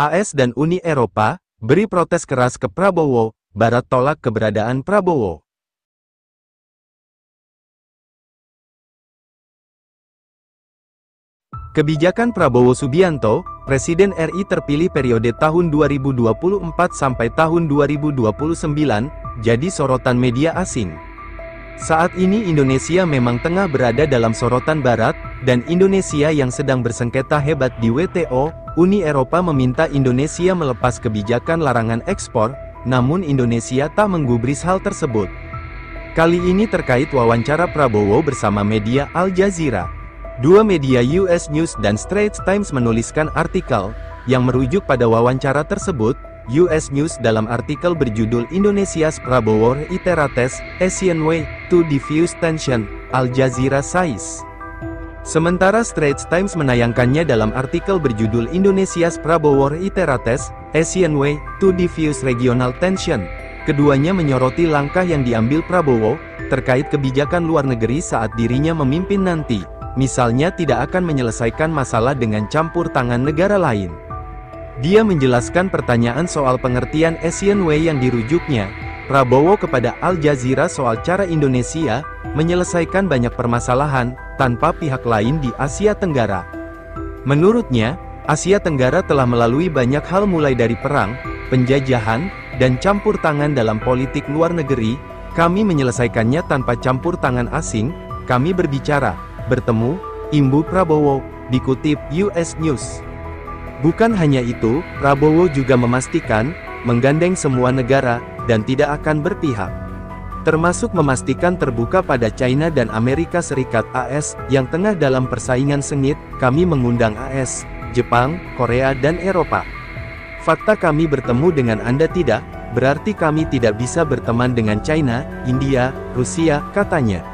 AS dan Uni Eropa beri protes keras ke Prabowo, Barat tolak keberadaan Prabowo. Kebijakan Prabowo Subianto, Presiden RI terpilih periode tahun 2024 sampai tahun 2029, jadi sorotan media asing. Saat ini Indonesia memang tengah berada dalam sorotan Barat, dan Indonesia yang sedang bersengketa hebat di WTO. Uni Eropa meminta Indonesia melepas kebijakan larangan ekspor, namun Indonesia tak menggubris hal tersebut. Kali ini terkait wawancara Prabowo bersama media Al Jazeera. Dua media US News dan Straits Times menuliskan artikel yang merujuk pada wawancara tersebut. US News dalam artikel berjudul Indonesia's Prabowo Reiterates Asian Way to Diffuse Tension, Al Jazeera says. Sementara Straits Times menayangkannya dalam artikel berjudul Indonesia's Prabowo Reiterates Asian Way to Diffuse Regional Tension. Keduanya menyoroti langkah yang diambil Prabowo terkait kebijakan luar negeri saat dirinya memimpin nanti. Misalnya tidak akan menyelesaikan masalah dengan campur tangan negara lain. Dia menjelaskan pertanyaan soal pengertian Asian Way yang dirujuknya, Prabowo kepada Al Jazeera soal cara Indonesia menyelesaikan banyak permasalahan tanpa pihak lain di Asia Tenggara. Menurutnya, Asia Tenggara telah melalui banyak hal mulai dari perang, penjajahan, dan campur tangan dalam politik luar negeri. Kami menyelesaikannya tanpa campur tangan asing. Kami berbicara, bertemu, imbu Prabowo, dikutip US News. Bukan hanya itu, Prabowo juga memastikan, menggandeng semua negara, dan tidak akan berpihak. Termasuk memastikan terbuka pada China dan Amerika Serikat AS, yang tengah dalam persaingan sengit. Kami mengundang AS, Jepang, Korea dan Eropa. Fakta kami bertemu dengan Anda tidak, berarti kami tidak bisa berteman dengan China, India, Rusia, katanya.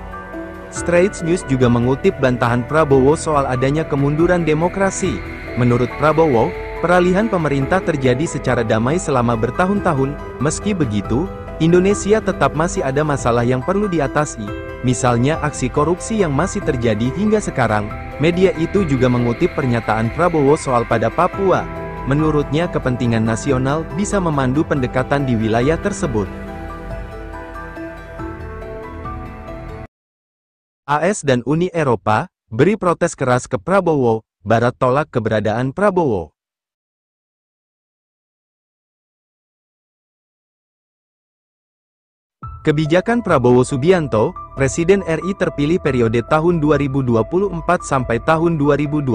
Straits News juga mengutip bantahan Prabowo soal adanya kemunduran demokrasi. Menurut Prabowo, peralihan pemerintah terjadi secara damai selama bertahun-tahun. Meski begitu, Indonesia tetap masih ada masalah yang perlu diatasi, misalnya aksi korupsi yang masih terjadi hingga sekarang. Media itu juga mengutip pernyataan Prabowo soal pada Papua. Menurutnya kepentingan nasional bisa memandu pendekatan di wilayah tersebut. AS dan Uni Eropa beri protes keras ke Prabowo, Barat tolak keberadaan Prabowo. Kebijakan Prabowo Subianto, Presiden RI terpilih periode tahun 2024 sampai tahun 2029,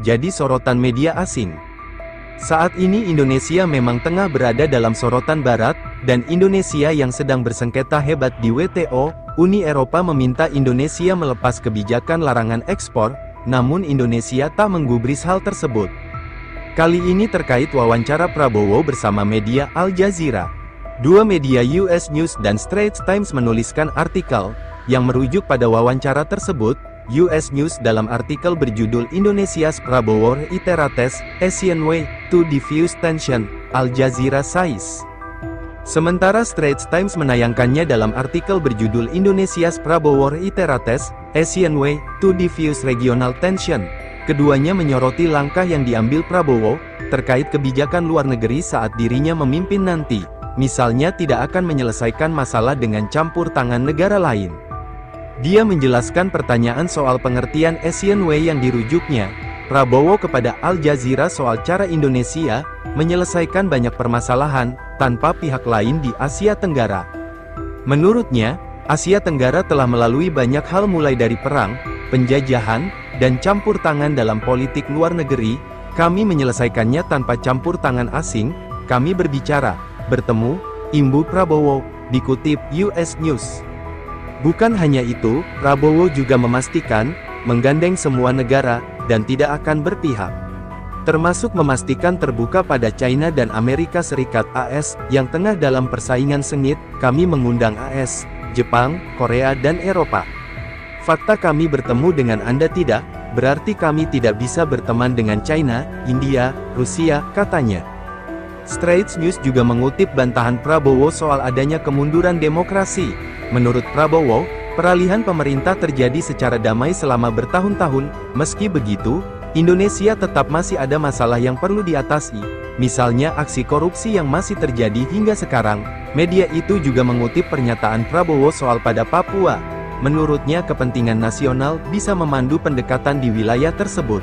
jadi sorotan media asing. Saat ini Indonesia memang tengah berada dalam sorotan Barat, dan Indonesia yang sedang bersengketa hebat di WTO. Uni Eropa meminta Indonesia melepas kebijakan larangan ekspor, namun Indonesia tak menggubris hal tersebut. Kali ini terkait wawancara Prabowo bersama media Al Jazeera. Dua media US News dan Straits Times menuliskan artikel yang merujuk pada wawancara tersebut. US News dalam artikel berjudul Indonesia's Prabowo Reiterates Asian Way to Diffuse Tension, Al Jazeera says. Sementara Straits Times menayangkannya dalam artikel berjudul Indonesia's Prabowo Reiterates Asian Way to Diffuse Regional Tension. Keduanya menyoroti langkah yang diambil Prabowo terkait kebijakan luar negeri saat dirinya memimpin nanti. Misalnya tidak akan menyelesaikan masalah dengan campur tangan negara lain. Dia menjelaskan pertanyaan soal pengertian Asian Way yang dirujuknya, Prabowo kepada Al Jazeera soal cara Indonesia menyelesaikan banyak permasalahan tanpa pihak lain di Asia Tenggara. Menurutnya, Asia Tenggara telah melalui banyak hal mulai dari perang, penjajahan, dan campur tangan dalam politik luar negeri. Kami menyelesaikannya tanpa campur tangan asing. Kami berbicara, bertemu, imbu Prabowo, dikutip US News. Bukan hanya itu, Prabowo juga memastikan, menggandeng semua negara, dan tidak akan berpihak. Termasuk memastikan terbuka pada China dan Amerika Serikat AS, yang tengah dalam persaingan sengit. Kami mengundang AS, Jepang, Korea dan Eropa. Fakta kami bertemu dengan Anda tidak, berarti kami tidak bisa berteman dengan China, India, Rusia, katanya. Straits News juga mengutip bantahan Prabowo soal adanya kemunduran demokrasi. Menurut Prabowo, peralihan pemerintah terjadi secara damai selama bertahun-tahun. Meski begitu, Indonesia tetap masih ada masalah yang perlu diatasi, misalnya aksi korupsi yang masih terjadi hingga sekarang. Media itu juga mengutip pernyataan Prabowo soal pada Papua. Menurutnya kepentingan nasional bisa memandu pendekatan di wilayah tersebut.